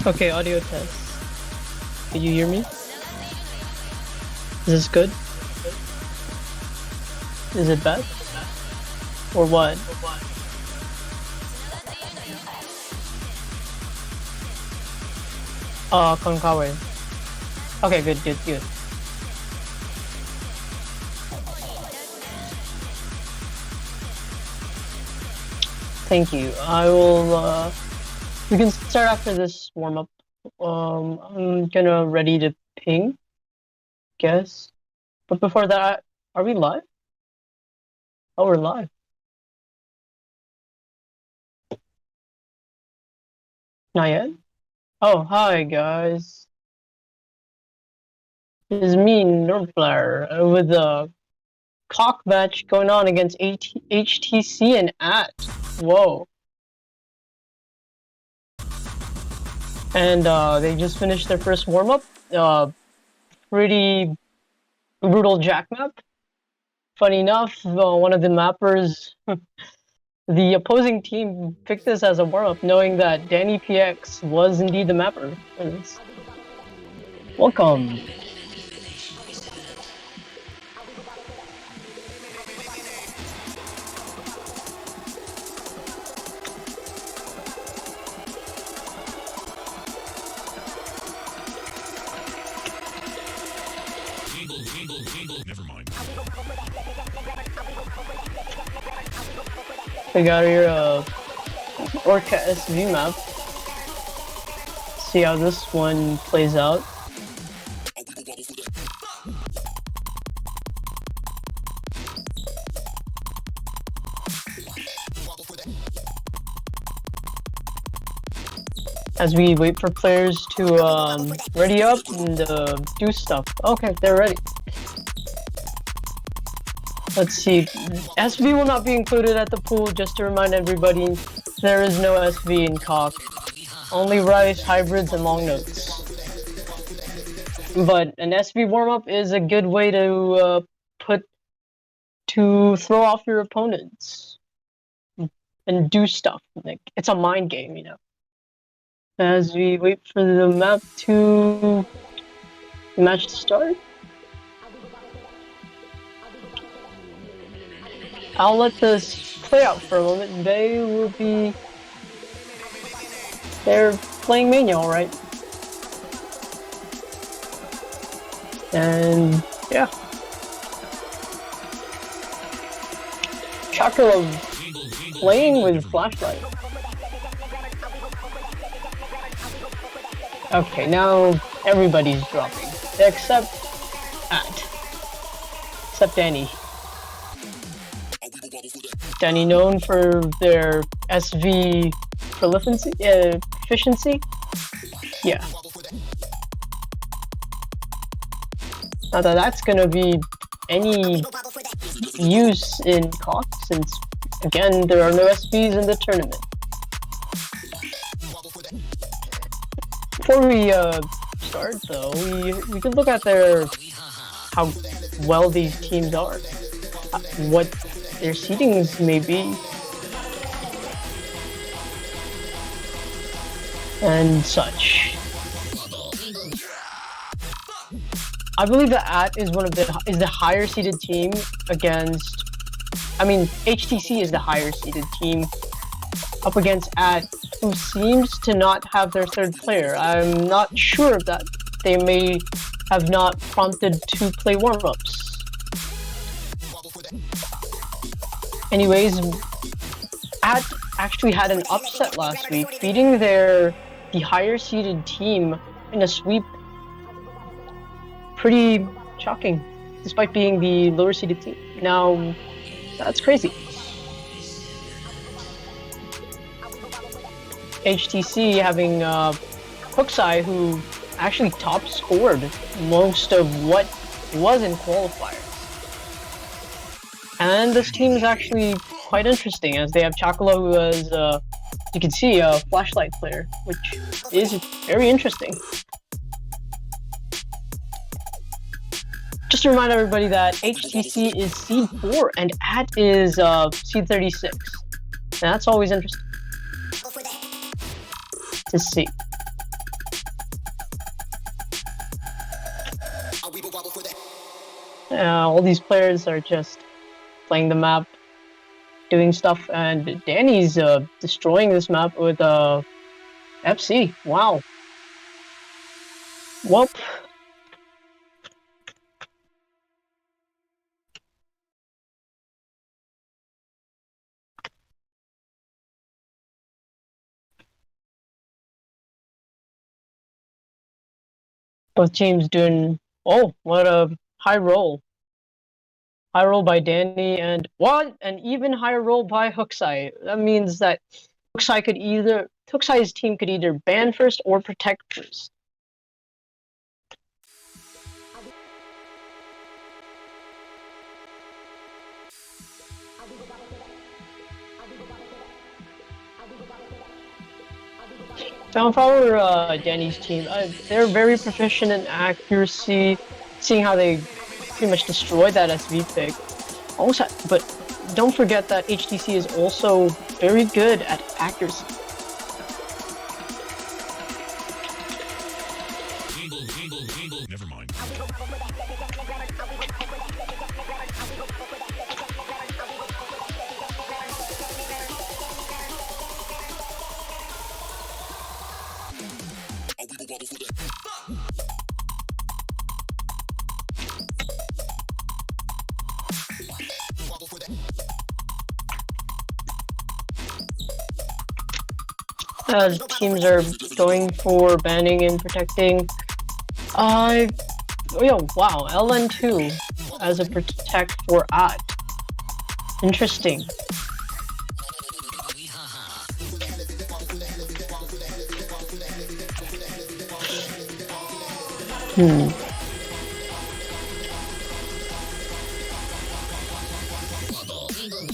Okay, audio test. Can you hear me? Is this good? Is it bad? Or what? Konkawa. Okay, good. Thank you. I will, we can start after this warm-up. I'm gonna ready to ping, guess. But before that, are we live? Oh, we're live. Not yet? Oh, hi guys. It's me, Nerdflare, with a cock match going on against HTC and AT. Whoa. And they just finished their first warm-up. Pretty brutal jack map. Funny enough, one of the mappers, the opposing team picked this as a warm-up, knowing that Danny PX was indeed the mapper. Welcome. Never mind. We got your Orca SV map. See how this one plays out. As we wait for players to ready up and do stuff. Okay, they're ready. Let's see. SV will not be included at the pool, just to remind everybody, there is no SV in cock. Only rice, hybrids, and long notes. But an SV warm-up is a good way to throw off your opponents and do stuff. Like, it's a mind game, you know. As we wait for the match to start. I'll let this play out for a moment. They're playing Mania, alright. And yeah. Chocolate playing with flashlight. Okay, now everybody's dropping. Except Danny. Danny, known for their SV efficiency? Yeah. Not that that's gonna be any use in COC, since, again, there are no SVs in the tournament. Before we start, though, we could look at how well these teams are, what their seedings may be, and such. I believe that AT is the higher seeded team against. I mean, HTC is the higher seeded team up against AT, who seems to not have their third player. I'm not sure of that. They may have not prompted to play warm-ups. Anyways, AT actually had an upset last week, beating the higher seeded team in a sweep. Pretty shocking, despite being the lower seeded team. Now, that's crazy. HTC having Hooksai, who actually top scored most of what was in qualifiers. And this team is actually quite interesting, as they have Chocolo, who is, you can see, a flashlight player, which is very interesting. Just to remind everybody that HTC is seed 4 and AT is seed 36. And that's always interesting to see. All these players are just playing the map, doing stuff, and Danny's destroying this map with FC. Wow. Whoop. Both teams doing. Oh, what a high roll! High roll by Danny, and what? An even higher roll by Hooksai. That means that Hooksai's team could either ban first or protect first. Now, if I were Danny's team, they're very proficient in accuracy, seeing how they pretty much destroyed that SV pick. Also, but don't forget that HTC is also very good at accuracy. Never mind. As teams are going for banning and protecting, oh wow, LN2 as a protect for At. Interesting.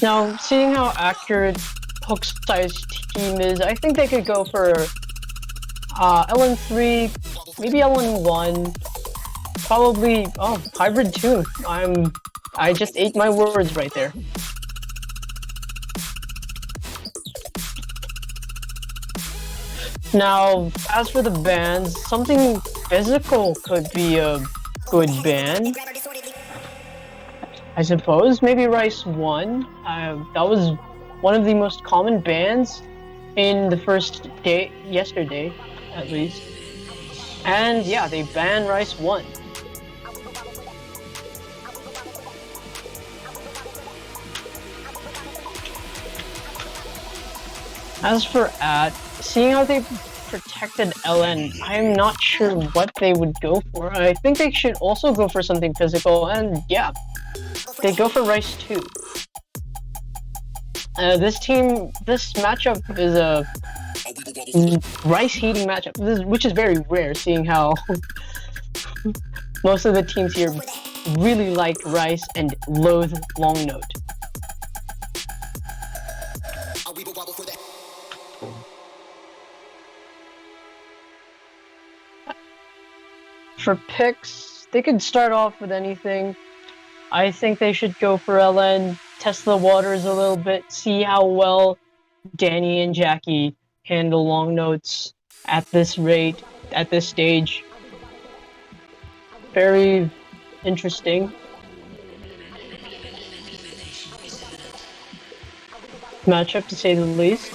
Now, seeing how accurate Hooksai's team is, I think they could go for LN3, maybe LN1, probably hybrid 2. I just ate my words right there. Now, as for the bans, something physical could be a good ban. I suppose maybe Rice 1. That was one of the most common bans in the first day, yesterday at least. And yeah, they banned Rice 1. As for At, seeing how they protected LN, I'm not sure what they would go for. I think they should also go for something physical, and yeah, they go for Rice 2. This matchup is a Rice heating matchup, which is very rare, seeing how most of the teams here really like Rice and loathe Long Note. For picks, they could start off with anything. I think they should go for LN, test the waters a little bit, see how well Danny and Jackie handle Long Notes at this rate, at this stage. Very interesting. Matchup, to say the least.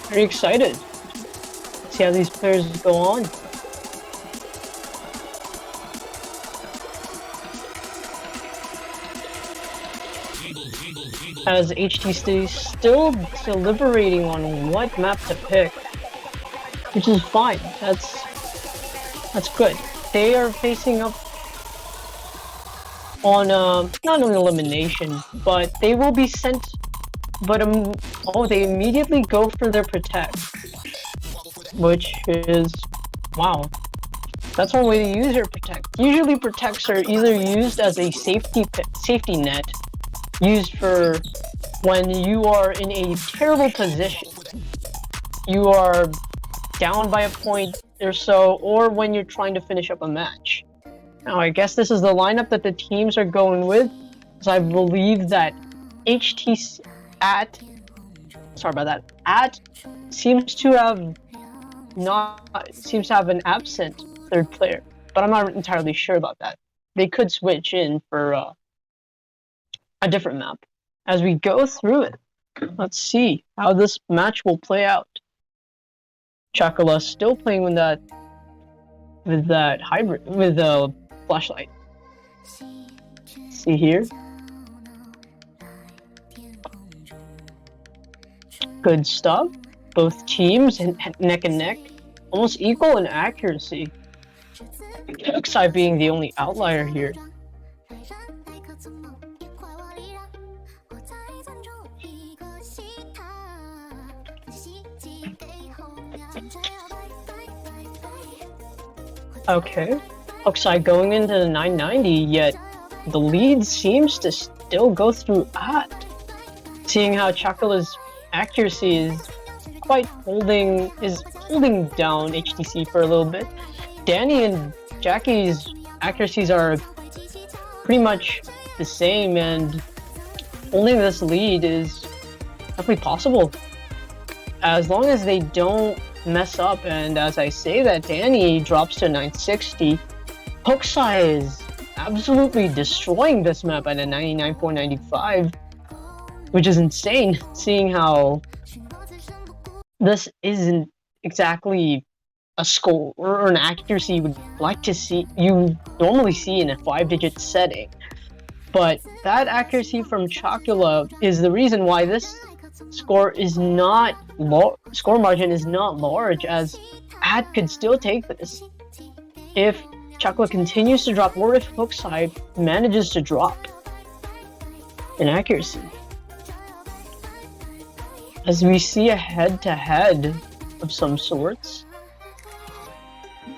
Very excited. See how these players go on. As HTC still deliberating on what map to pick, which is fine. That's good. They are facing up on not an elimination, but they will be sent. But they immediately go for their protect, which is wow. That's one way to use your protect. Usually protects are either used as a safety net, used for when you are in a terrible position. You are down by a point or so, or when you're trying to finish up a match. Now, I guess this is the lineup that the teams are going with, because I believe that HTC At seems to have an absent third player. but I'm not entirely sure about that. They could switch in for a different map. As we go through it, let's see how this match will play out. Chakala still playing with that hybrid, with the flashlight. See here. Good stuff. Both teams neck and neck, almost equal in accuracy. Hokusai being the only outlier here. Okay, Hokusai going into the 990, yet the lead seems to still go through At. Seeing how Chakala's accuracy is holding down HTC for a little bit. Danny and Jackie's accuracies are pretty much the same, and holding this lead is definitely possible as long as they don't mess up. And as I say that, Danny drops to 960. Hokusai is absolutely destroying this map at a 99.95, which is insane, seeing how this isn't exactly a score or an accuracy you would like to see, you normally see in a 5-digit setting. But that accuracy from Chakula is the reason why this score margin is not large, as Ad could still take this if Chakula continues to drop, or if Hokusai manages to drop in accuracy. As we see a head-to-head of some sorts,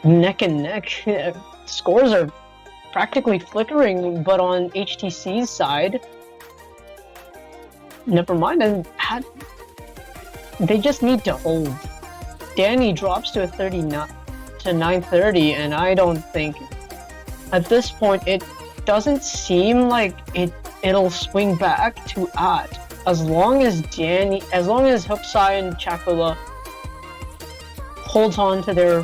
neck and neck, scores are practically flickering, but on HTC's side, never mind, and they just need to hold. Danny drops to a 930, and I don't think at this point it doesn't seem like it'll swing back to At. As long as Hokusai and Chakula holds on to their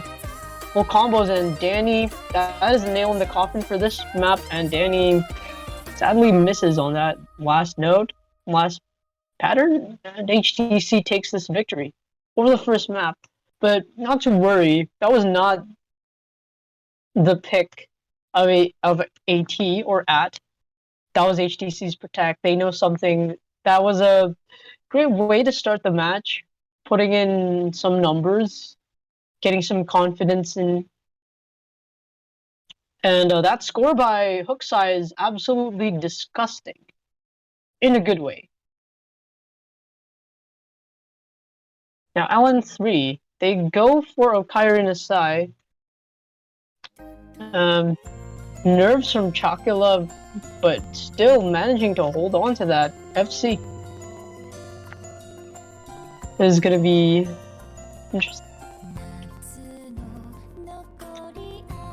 full combos, and Danny, that is the nail in the coffin for this map, and Danny sadly misses on that last pattern, and HTC takes this victory over the first map. But not to worry, that was not the pick of AT or At. That was HTC's Protect. They know something. That was a great way to start the match, putting in some numbers, getting some confidence in. And that score by Hokusai is absolutely disgusting, in a good way. Now, LN3, they go for Okairi Nasai. Nerves from Chakula, but still managing to hold on to that. FC. This is going to be interesting.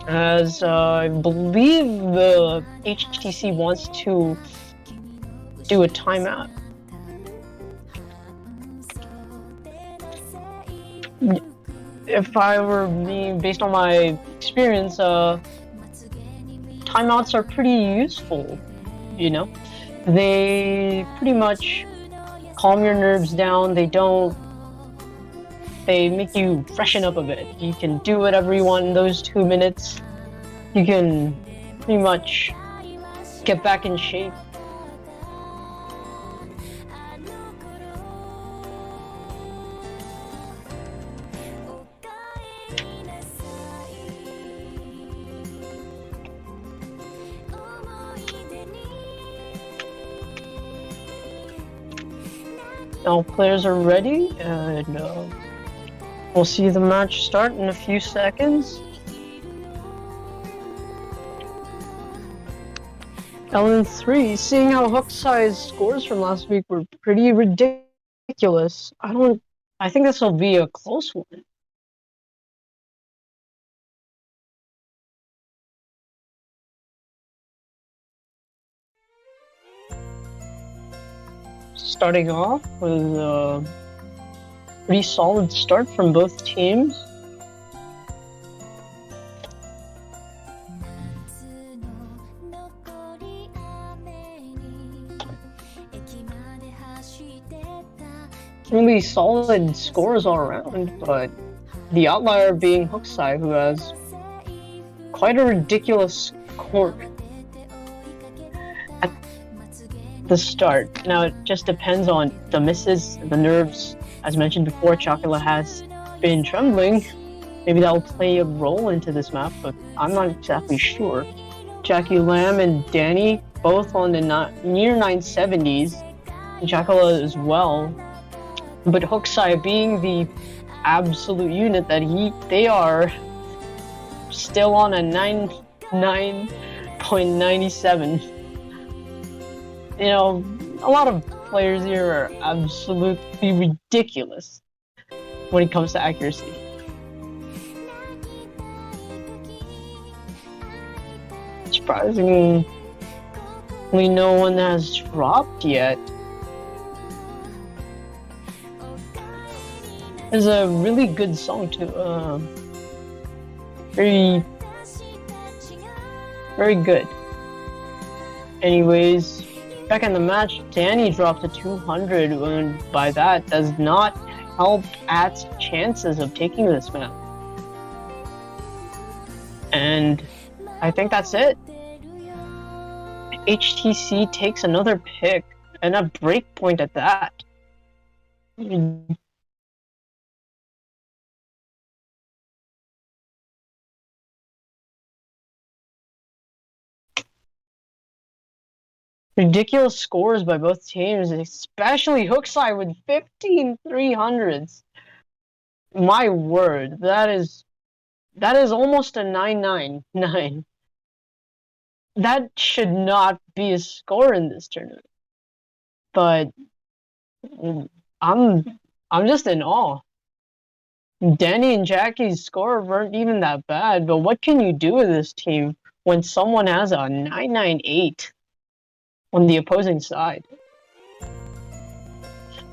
As I believe the HTC wants to do a timeout. If I were me, based on my experience, timeouts are pretty useful, you know? They pretty much calm your nerves down. They make you freshen up a bit. You can do whatever you want in those 2 minutes. You can pretty much get back in shape. All players are ready, and we'll see the match start in a few seconds. LN3, seeing how Hokusai's scores from last week were pretty ridiculous, I think this will be a close one. Starting off with a pretty solid start from both teams. really solid scores all around, but the outlier being Hooksai, who has quite a ridiculous score at the start. Now, it just depends on the misses, the nerves. As mentioned before, Chocula has been trembling. Maybe that will play a role into this map, but I'm not exactly sure. Jackie Lamb and Danny, both on the near 970s, and Chocula as well. But Hooksai, being the absolute unit that they are, still on a 99.97. You know, a lot of players here are absolutely ridiculous when it comes to accuracy. Surprisingly, no one has dropped yet. It's a really good song too. Very good. Anyways, back in the match, Danny dropped to 200, and by that does not help At's chances of taking this map. And I think that's it. HTC takes another pick, and a breakpoint at that. Ridiculous scores by both teams, especially Hooksai with 15 300s. My word, that is almost a 999. That should not be a score in this tournament. But I'm just in awe. Danny and Jackie's score weren't even that bad, but what can you do with this team when someone has a 998 on the opposing side?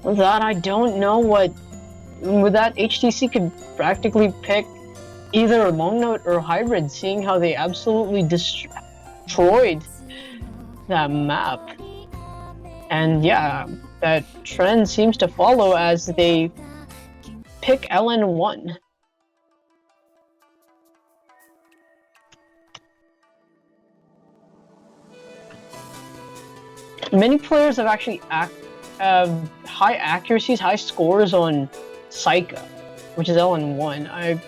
With that, I don't know what. With that, HTC could practically pick either a long note or a hybrid, seeing how they absolutely destroyed that map. And yeah, that trend seems to follow as they pick LN1. Many players have actually high accuracies, high scores on Psycha, which is LN1. I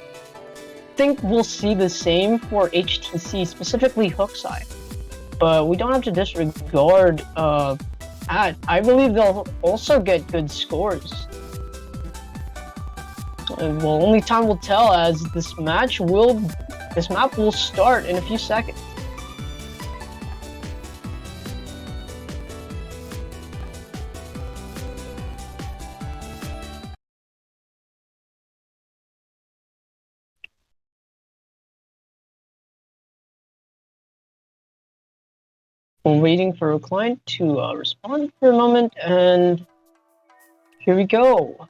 think we'll see the same for HTC, specifically Hooksai. But we don't have to disregard At. I believe they'll also get good scores. Well, only time will tell, as this map will start in a few seconds. We're waiting for a client to respond for a moment, and here we go.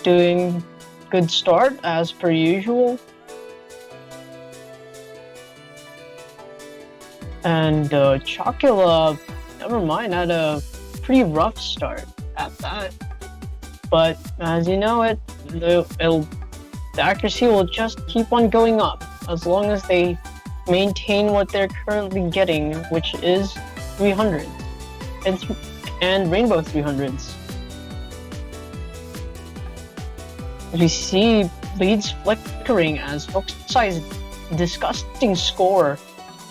Doing good start as per usual. And Chocula, never mind, had a pretty rough start at that. But as you know, the accuracy will just keep on going up as long as they maintain what they're currently getting, which is 300 and Rainbow 300s. We see leads flickering as Hooksai's disgusting score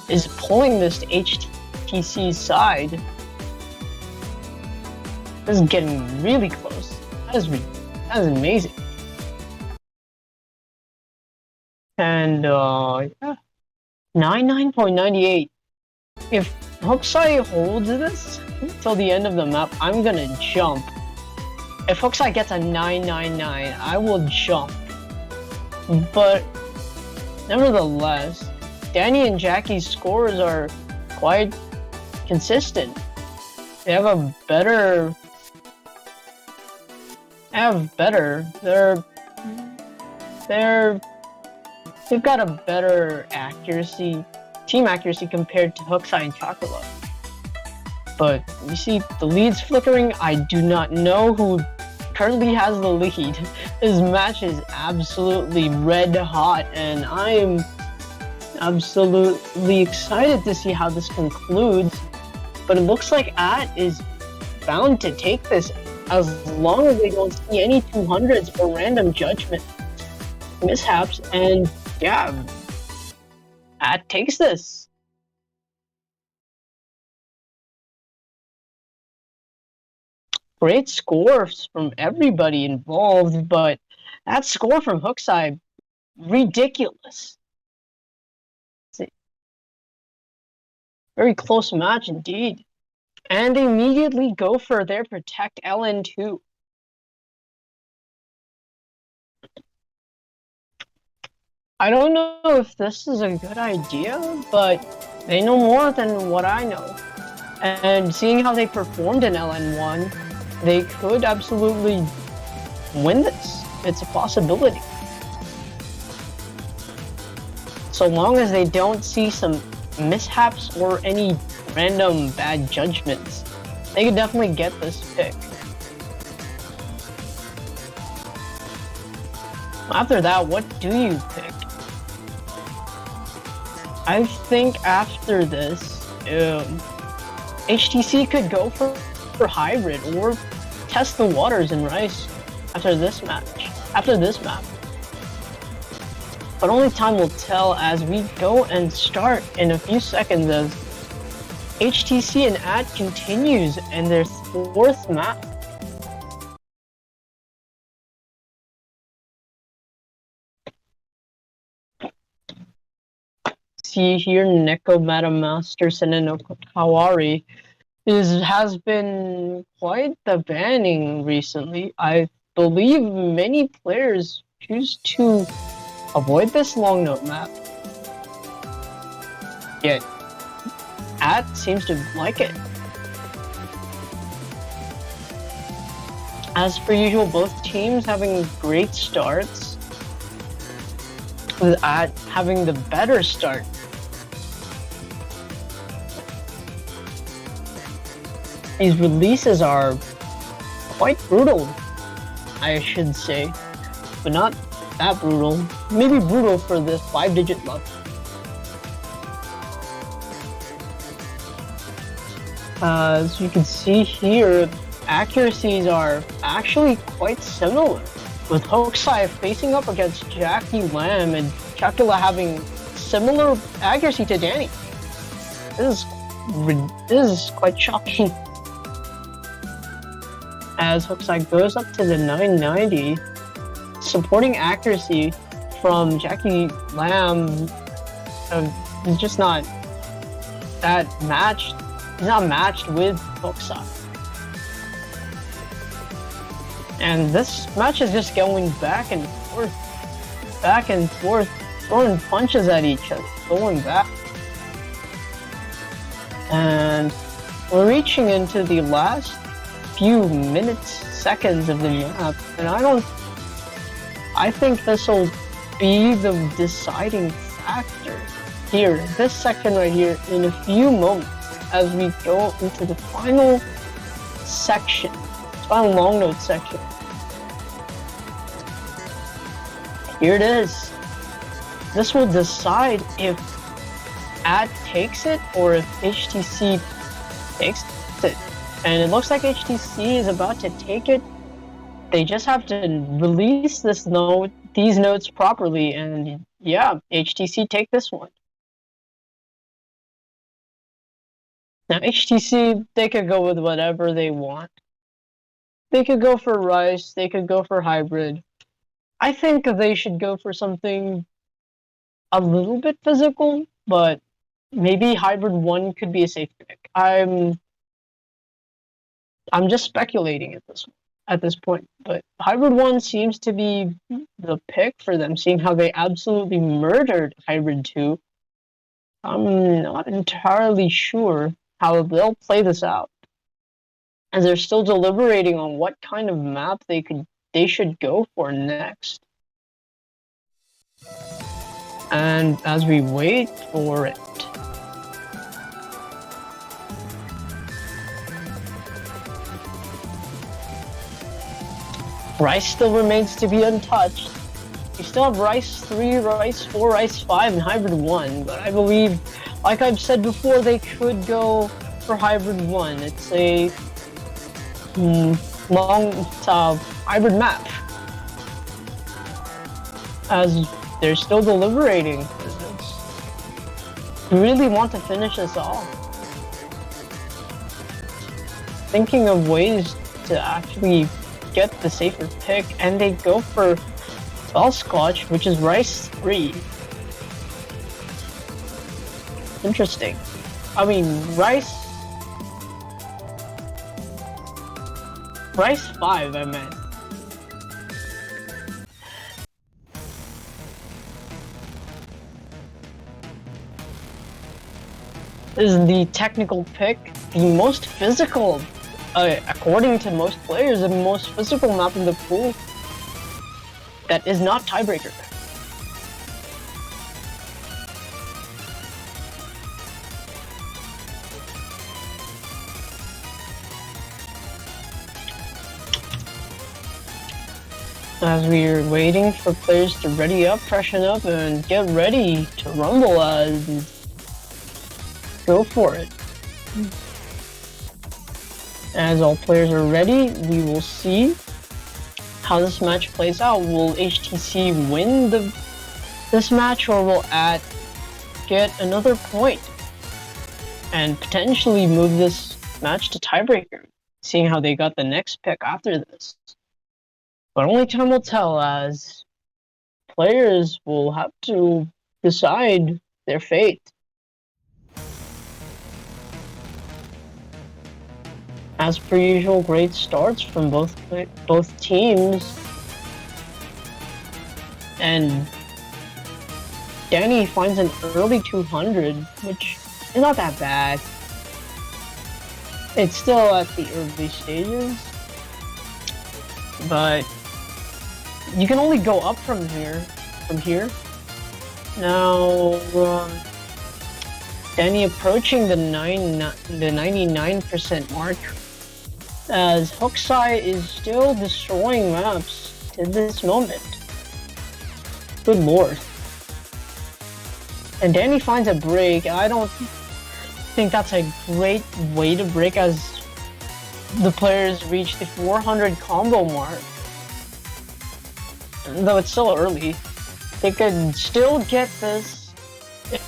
is pulling this to HTC's side. This is getting really close. That is amazing. And yeah, 99.98. If Hooksai holds this till the end of the map, I'm gonna jump. If Hooksai gets a 999, I will jump. But nevertheless, Danny and Jackie's scores are quite consistent. They have a better. They've got a better accuracy, team accuracy compared to Hooksai and Chocula. But you see the lead's flickering. I do not know who currently has the lead. This match is absolutely red hot, and I'm absolutely excited to see how this concludes. But it looks like At is bound to take this as long as they don't see any 200s or random judgment mishaps. And yeah, At takes this. Great scores from everybody involved, but that score from Hookside, ridiculous. Very close match indeed. And they immediately go for their Protect LN2. I don't know if this is a good idea, but they know more than what I know. And seeing how they performed in LN1, they could absolutely win this. It's a possibility. So long as they don't see some mishaps or any random bad judgments, they could definitely get this pick. After that, what do you pick? I think after this, HTC could go for hybrid or test the waters in Rice after this match. After this map. But only time will tell as we go and start in a few seconds as HTC and At continues in their 4th map. See here, Neko Matamaster Senenoko Kawari has been quite the banning recently. I believe many players choose to avoid this long note map. Yet, At seems to like it. As per usual, both teams having great starts, with At having the better start. These releases are quite brutal, I should say, but not that brutal. Maybe brutal for this 5-digit level. As you can see here, accuracies are actually quite similar, with Hokusai facing up against Jackie Lam and Chakula having similar accuracy to Danny. This is quite shocking. As Hokusai goes up to the 990, supporting accuracy from Jackie Lam is just not that matched. He's not matched with Hokusai. And this match is just going back and forth, throwing punches at each other, going back. And we're reaching into the last few minutes, seconds of the map, and I think this will be the deciding factor here, this section right here, in a few moments as we go into the final section, final long note section. Here it is. This will decide if At takes it or if HTC takes it. And it looks like HTC is about to take it. They just have to release these notes properly, and yeah, HTC take this one. Now HTC, they could go with whatever they want. They could go for Rice, they could go for hybrid. I think they should go for something a little bit physical, but maybe hybrid 1 could be a safe pick. I'm just speculating at this point, but hybrid 1 seems to be the pick for them, seeing how they absolutely murdered hybrid 2. I'm not entirely sure how they'll play this out, as they're still deliberating on what kind of map they should go for next. And as we wait for it, Rice still remains to be untouched. You still have Rice 3, Rice 4, Rice 5, and Hybrid 1, but I believe, like I've said before, they could go for Hybrid 1. It's a long hybrid map, as they're still deliberating. We really want to finish this off. Thinking of ways to actually get the safer pick, and they go for Bellscotch, which is Rice 3. Interesting. I mean, Rice 5, I meant. This is the technical pick, the most physical, according to most players, the most physical map in the pool that is not tiebreaker. As we are waiting for players to ready up, freshen up, and get ready to rumble, go for it. As all players are ready, we will see how this match plays out. Will HTC win this match, or will AT get another point and potentially move this match to tiebreaker, seeing how they got the next pick after this? But only time will tell, as players will have to decide their fate. As per usual, great starts from both teams, and Danny finds an early 200, which is not that bad. It's still at the early stages, but you can only go up from here. Now, Danny approaching the 99% mark, as Hokusai is still destroying maps to this moment. Good lord. And Danny finds a break. I don't think that's a great way to break, as the players reach the 400 combo mark. Though it's still early, they could still get this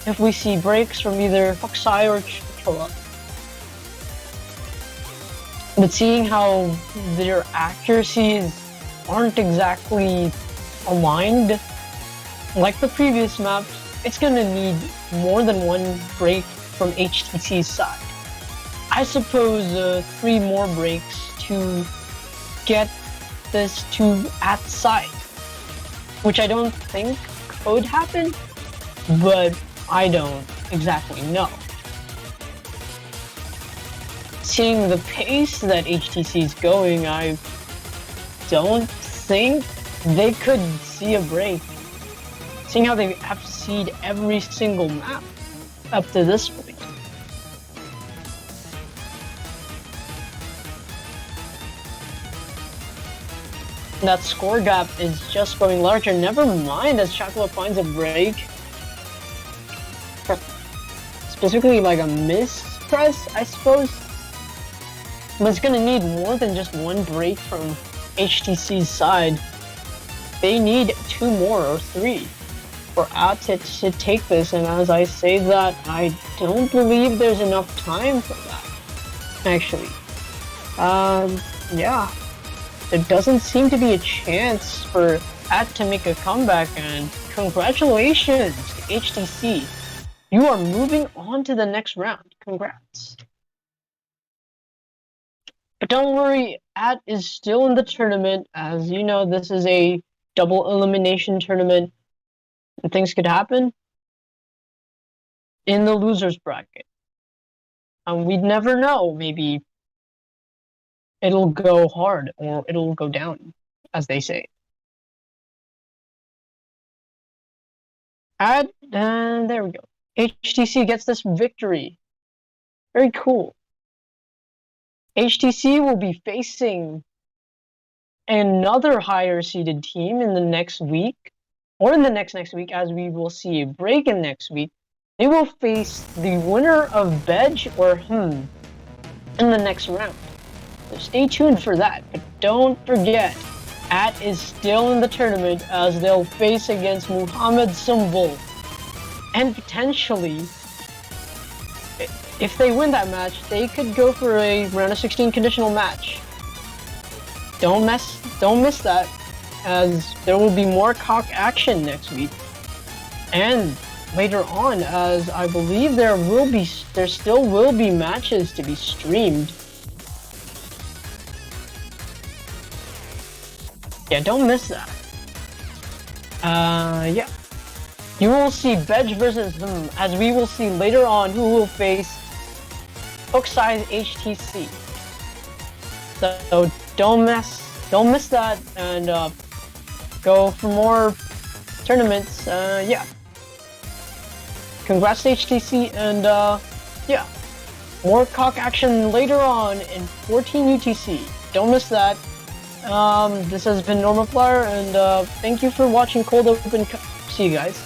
if we see breaks from either Hokusai or Chola. But seeing how their accuracies aren't exactly aligned like the previous map, it's gonna need more than one break from HTC's side. I suppose 3 more breaks to get this to AT's side, which I don't think could happen, but I don't exactly know. Seeing the pace that HTC is going, I don't think they could see a break. Seeing how they have to seed every single map up to this point. That score gap is just growing larger. Never mind, as Chocolate finds a break. Specifically like a mispress, I suppose. But it's gonna need more than just one break from HTC's side. They need 2 more or 3 for AT to take this, and as I say that, I don't believe there's enough time for that, actually. Yeah. There doesn't seem to be a chance for AT to make a comeback, and congratulations to HTC. You are moving on to the next round. Congrats. But don't worry, AT is still in the tournament. As you know, this is a double elimination tournament, and things could happen in the losers bracket. And we'd never know. Maybe it'll go hard or it'll go down, as they say. And there we go. HTC gets this victory. Very cool. HTC will be facing another higher seeded team in the next week, or in the next week, as we will see a break in next week. They will face the winner of Bedge or in the next round. So stay tuned for that, but don't forget, At is still in the tournament as they'll face against Muhammad Sumbul. And potentially, if they win that match, they could go for a round of 16 conditional match. Don't miss that, as there will be more cock action next week. And later on, as I believe there still will be matches to be streamed. Yeah, don't miss that. Yeah. You will see Bedge versus as we will see later on who will face Hooksize HTC. So don't miss that, and go for more tournaments. Yeah. Congrats to HTC, and yeah. More cock action later on in 14 UTC. Don't miss that. This has been Normal Flyer, and thank you for watching Cold Open. See you guys.